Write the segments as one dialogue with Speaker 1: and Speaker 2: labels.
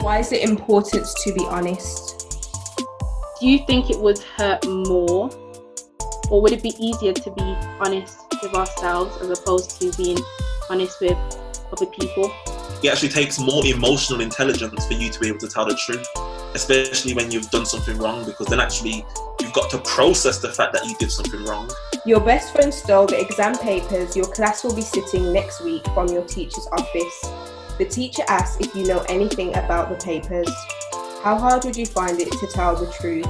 Speaker 1: Why is it important to be honest?
Speaker 2: Do you think it would hurt more, or would it be easier to be honest with ourselves as opposed to being honest with other people?
Speaker 3: It actually takes more emotional intelligence for you to be able to tell the truth, especially when you've done something wrong, because then actually you've got to process the fact that you did something wrong.
Speaker 1: Your best friend stole the exam papers your class will be sitting next week from your teacher's office. The teacher asks if you know anything about the papers. How hard would you find it to tell the truth?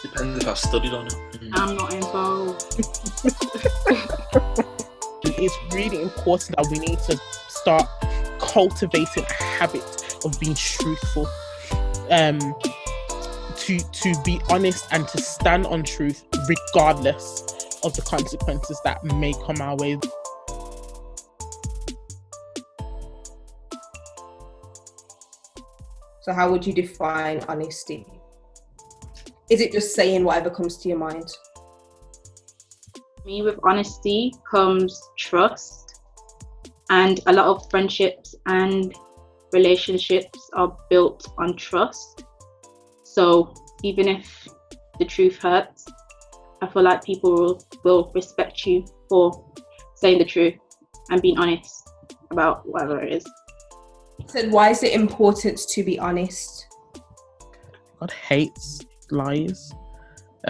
Speaker 3: Depends if I've studied or not.
Speaker 2: I'm not involved.
Speaker 4: It's really important that we need to start cultivating a habit of being truthful, to be honest and to stand on truth regardless of the consequences that may come our way.
Speaker 1: So how would you define honesty? Is it just saying whatever comes to your mind?
Speaker 2: Me, with honesty comes trust, and a lot of friendships and relationships are built on trust. So even if the truth hurts, I feel like people will respect you for saying the truth and being honest about whatever it is.
Speaker 1: So why is it important to be honest?
Speaker 4: God hates lies.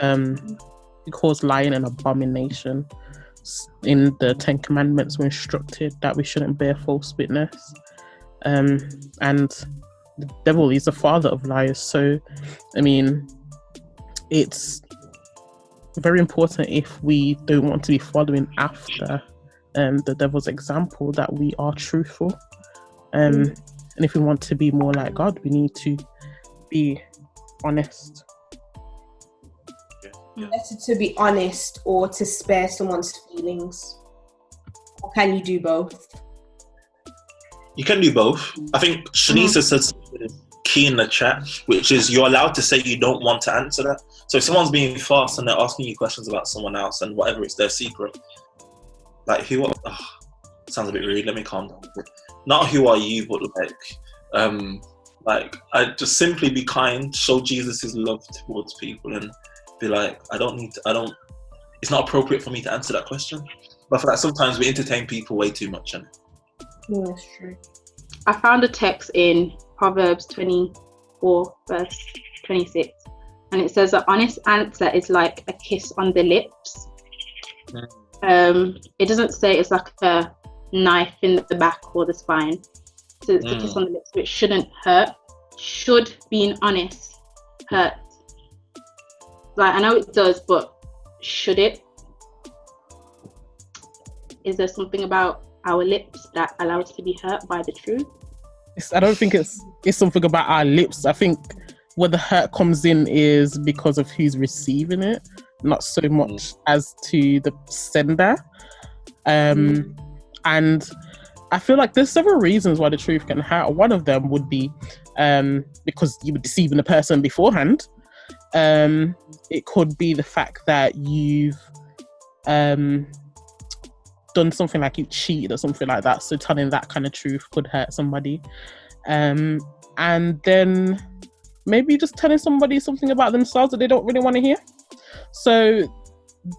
Speaker 4: He calls lying an abomination. In the 10 Commandments, we're instructed that we shouldn't bear false witness. And the devil is the father of lies. So, I mean, it's very important, if we don't want to be following after the devil's example, that we are truthful. And if we want to be more like God, we need to be honest.
Speaker 1: Better to be honest or to spare someone's feelings? Or can you do both?
Speaker 3: You can do both. I think Shanisa said something key in the chat, which is you're allowed to say you don't want to answer that. So if someone's being fast and they're asking you questions about someone else and whatever, it's their secret, like sounds a bit rude, let me calm down. Not who are you, but like I just simply be kind, show Jesus' love towards people, and be like, it's not appropriate for me to answer that question. But I feel like sometimes we entertain people way too much.
Speaker 1: Yeah, that's true.
Speaker 2: I found a text in Proverbs 24 verse 26, and it says an honest answer is like a kiss on the lips. It doesn't say it's like a knife in the back or the spine. So it's a kiss on the lips, which shouldn't hurt. Should being honest hurt? Like, I know it does, but should it? Is there something about our lips that allow us to be hurt by the truth?
Speaker 4: I don't think it's something about our lips. I think where the hurt comes in is because of who's receiving it, not so much as to the sender. And I feel like there's several reasons why the truth can hurt. One of them would be because you were deceiving the person beforehand. It could be the fact that you've done something, like you cheated or something like that. So telling that kind of truth could hurt somebody. And then maybe just telling somebody something about themselves that they don't really want to hear. So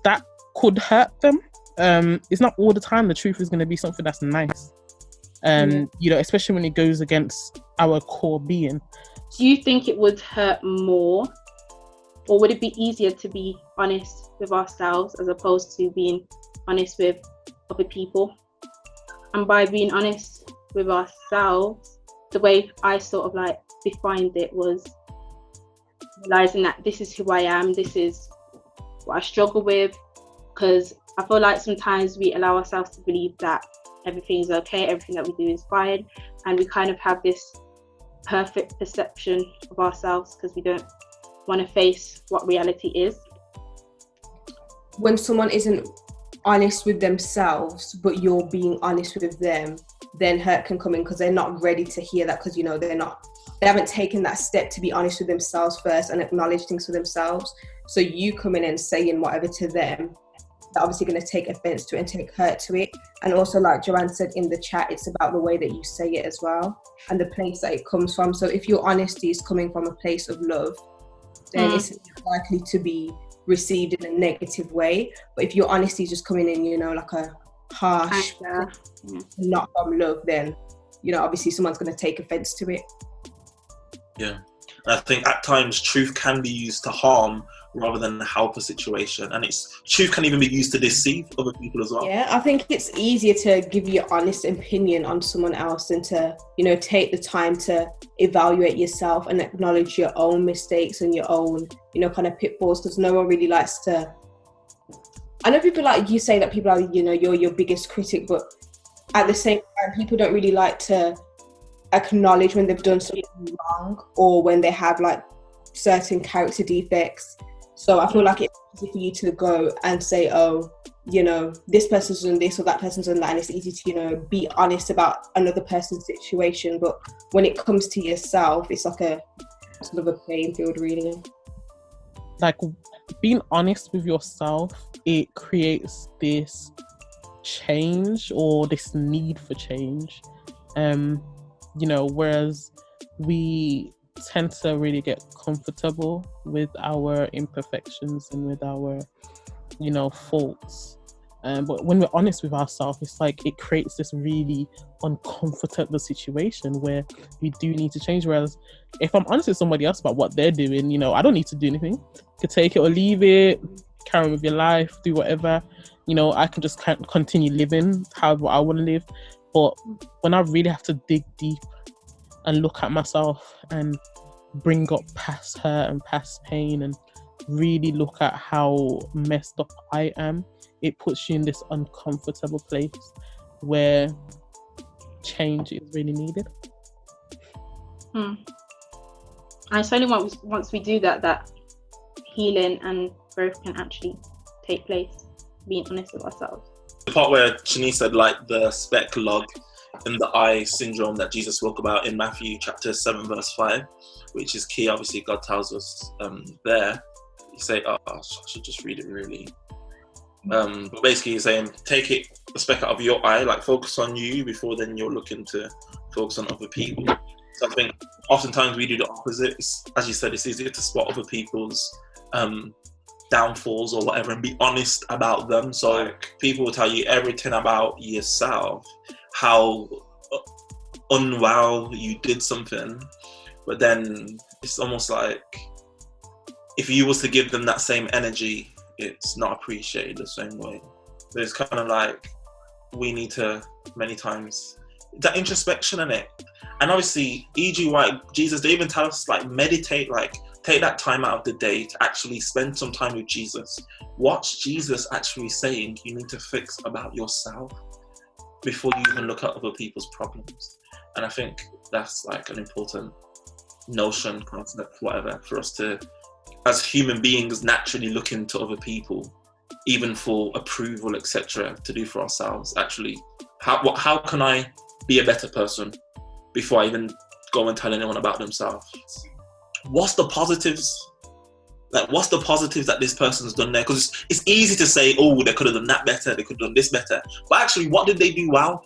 Speaker 4: that could hurt them. It's not all the time the truth is going to be something that's nice. Especially when it goes against our core being.
Speaker 2: Do you think it would hurt more, or would it be easier to be honest with ourselves as opposed to being honest with other people? And by being honest with ourselves, the way I sort of like defined it was realizing that this is who I am, this is what I struggle with, because I feel like sometimes we allow ourselves to believe that everything's okay, everything that we do is fine, and we kind of have this perfect perception of ourselves because we don't want to face what reality is.
Speaker 1: When someone isn't honest with themselves, but you're being honest with them, then hurt can come in because they're not ready to hear that, because they haven't taken that step to be honest with themselves first and acknowledge things for themselves. So you coming in and saying whatever to them they're obviously going to take offense to it and take hurt to it. And also, like Joanne said in the chat, it's about the way that you say it as well and the place that it comes from. So if your honesty is coming from a place of love, then it's likely to be received in a negative way. But if your honesty is just coming in, you know, like a harsh, not from love, then, you know, obviously someone's going to take offense to it.
Speaker 3: Yeah. I think at times truth can be used to harm rather than help a situation, and truth can even be used to deceive other people as well.
Speaker 1: Yeah, I think it's easier to give your honest opinion on someone else than to, you know, take the time to evaluate yourself and acknowledge your own mistakes and your own, you know, kind of pitfalls, because no one really likes to. I know people like you say that people are, you know, you're your biggest critic, but at the same time, people don't really like to acknowledge when they've done something wrong or when they have like certain character defects. So I feel like it's easy for you to go and say, oh, you know, this person's done this or that person's done that, and it's easy to, you know, be honest about another person's situation. But when it comes to yourself, it's like it's another playing field, really.
Speaker 4: Like, being honest with yourself, it creates this change or this need for change. You know, whereas we tend to really get comfortable with our imperfections and with our, you know, faults. But when we're honest with ourselves, it's like it creates this really uncomfortable situation where we do need to change. Whereas if I'm honest with somebody else about what they're doing, you know, I don't need to do anything. You could take it or leave it, carry on with your life, do whatever. You know, I can just continue living however I want to live. But when I really have to dig deep and look at myself and bring up past hurt and past pain and really look at how messed up I am, it puts you in this uncomfortable place where change is really needed.
Speaker 2: And it's only once we do that healing and growth can actually take place, being honest with ourselves.
Speaker 3: The part where Shanice said, like the speck log in the eye syndrome that Jesus spoke about in Matthew chapter 7 verse 5, which is key. Obviously God tells us there. You say, I should just read it really. But basically he's saying, take the speck out of your eye, like focus on you before then you're looking to focus on other people. So I think oftentimes we do the opposite. As you said, it's easier to spot other people's downfalls or whatever and be honest about them. So like, people will tell you everything about yourself, how unwell you did something, but then it's almost like if you was to give them that same energy, it's not appreciated the same way. So it's kind of like we need to many times that introspection in it. And obviously E.G. White, Jesus, they even tell us like meditate, like take that time out of the day to actually spend some time with Jesus. What's Jesus actually saying you need to fix about yourself before you even look at other people's problems? And I think that's like an important notion, concept, whatever, for us to, as human beings, naturally look into other people, even for approval, etc., to do for ourselves. Actually, how can I be a better person before I even go and tell anyone about themselves? What's the positives? Like, what's the positives that this person's done there? Because it's easy to say, oh, they could have done that better, they could have done this better. But actually, what did they do well?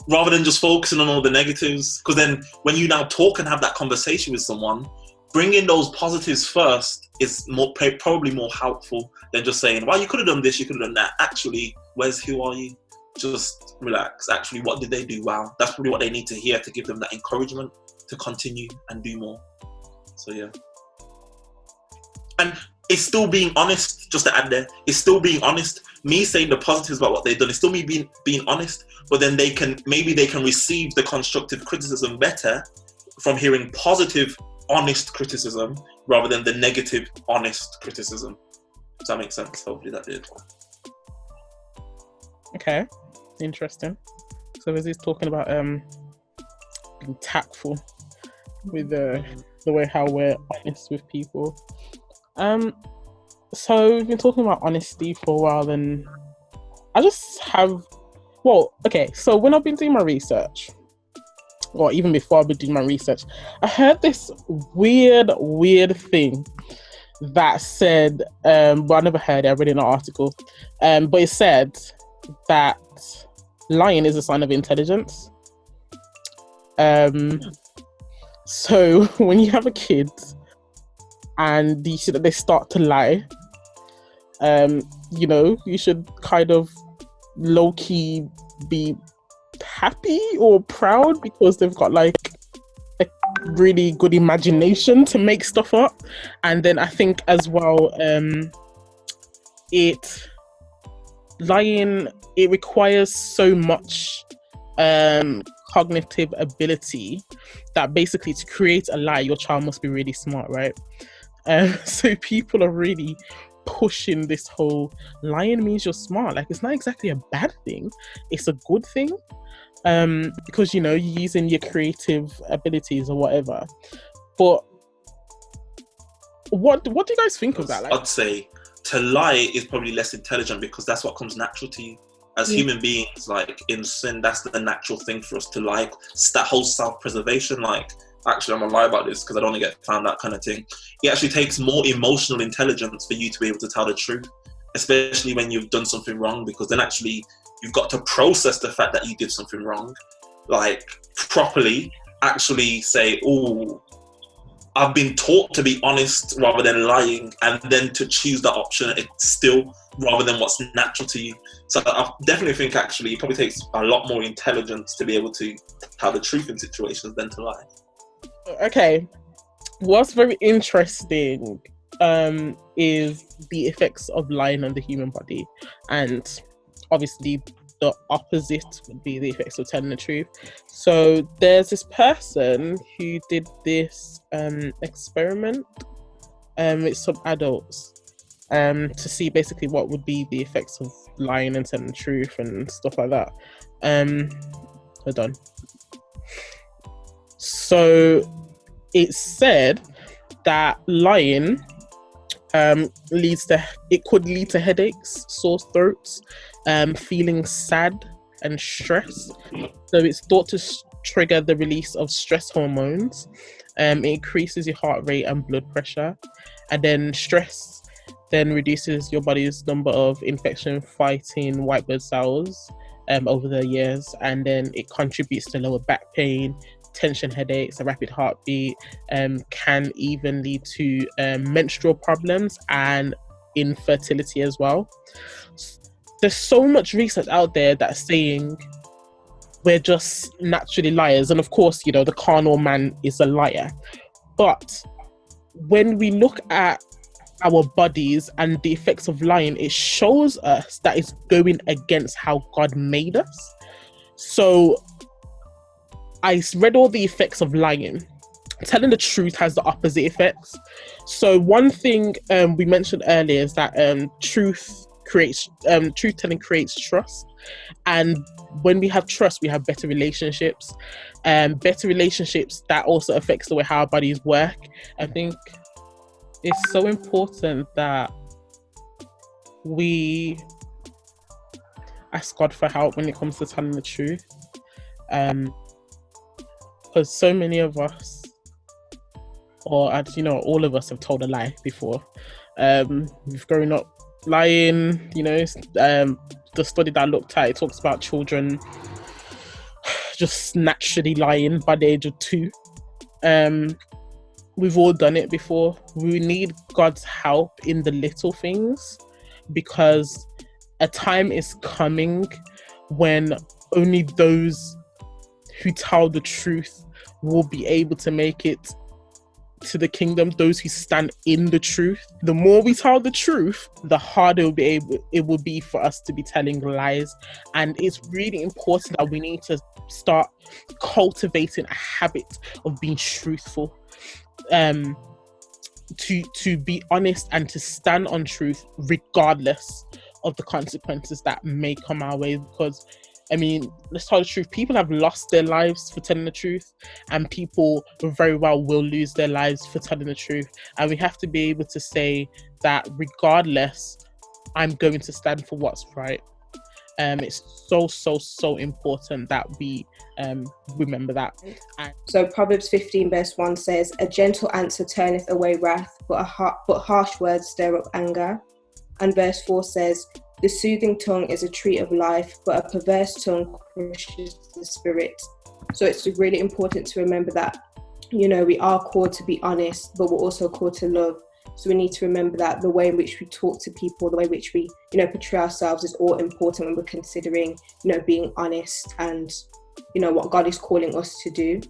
Speaker 3: Rather than just focusing on all the negatives. Because then when you now talk and have that conversation with someone, bringing those positives first is probably more helpful than just saying, well, you could have done this, you could have done that. Actually, who are you? Just relax. Actually, what did they do well? That's probably what they need to hear to give them that encouragement to continue and do more. So yeah. And it's still being honest, just to add there, it's still being honest. Me saying the positives about what they've done, it's still me being honest, but then they can receive the constructive criticism better from hearing positive, honest criticism rather than the negative, honest criticism. Does that make sense? Hopefully that did.
Speaker 4: Okay, interesting. So as he's talking about being tactful with the way how we're honest with people. So we've been talking about honesty for a while, and I just have, so when I've been doing my research, or even before I've been doing my research, I heard this weird thing that said, well, I never heard it, I read it in an article, but it said that lying is a sign of intelligence. So when you have a kid and you see that they start to lie, you know, you should kind of low-key be happy or proud because they've got like a really good imagination to make stuff up. And then I think as well, lying, it requires so much cognitive ability that basically to create a lie, your child must be really smart, right? So people are really pushing this whole lying means you're smart. Like, it's not exactly a bad thing, it's a good thing, because, you know, you're using your creative abilities or whatever. But what do you guys think of that? Like,
Speaker 3: I'd say to lie is probably less intelligent because that's what comes natural to you. As human beings, like in sin, that's the natural thing for us to lie. It's that whole self-preservation, like, actually, I'm gonna lie about this because I don't want to get found out kind of thing. It actually takes more emotional intelligence for you to be able to tell the truth, especially when you've done something wrong, because then actually you've got to process the fact that you did something wrong, like properly, actually say, oh, I've been taught to be honest rather than lying, and then to choose that option still rather than what's natural to you. So I definitely think actually it probably takes a lot more intelligence to be able to tell the truth in situations than to lie.
Speaker 4: Okay, what's very interesting is the effects of lying on the human body, and obviously the opposite would be the effects of telling the truth. So there's this person who did this experiment with some adults to see basically what would be the effects of lying and telling the truth and stuff like that. Hold on. So it said that lying could lead to headaches, sore throats, feeling sad and stress. So it's thought to trigger the release of stress hormones. It increases your heart rate and blood pressure, and then stress then reduces your body's number of infection fighting white blood cells over the years, and then it contributes to lower back pain, tension headaches, a rapid heartbeat, can even lead to menstrual problems and infertility as well. There's so much research out there that's saying we're just naturally liars, and of course, you know, the carnal man is a liar. But when we look at our bodies and the effects of lying, it shows us that it's going against how God made us. So I read all the effects of lying. Telling the truth has the opposite effects. So one thing we mentioned earlier is that truth telling creates trust, and when we have trust, we have better relationships. Better relationships, that also affects the way how our bodies work. I think it's so important that we ask God for help when it comes to telling the truth, because so many of us, or you know, all of us have told a lie before. We've grown up lying, you know. The study that I looked at, it talks about children just naturally lying by the age of 2. We've all done it before. We need God's help in the little things, because a time is coming when only those who tell the truth will be able to make it to the kingdom, those who stand in the truth. The more we tell the truth, the harder it will be for us to be telling lies. And it's really important that we need to start cultivating a habit of being truthful, to be honest and to stand on truth regardless of the consequences that may come our way. Because I mean, let's tell the truth, people have lost their lives for telling the truth, and people very well will lose their lives for telling the truth. And we have to be able to say that regardless, I'm going to stand for what's right. It's so important that we remember that.
Speaker 1: So Proverbs 15 verse 1 says, "A gentle answer turneth away wrath, but harsh words stir up anger." And verse 4 says, "The soothing tongue is a tree of life, but a perverse tongue crushes the spirit." So it's really important to remember that, you know, we are called to be honest, but we're also called to love. So we need to remember that the way in which we talk to people, the way in which we, you know, portray ourselves is all important when we're considering, you know, being honest and, you know, what God is calling us to do.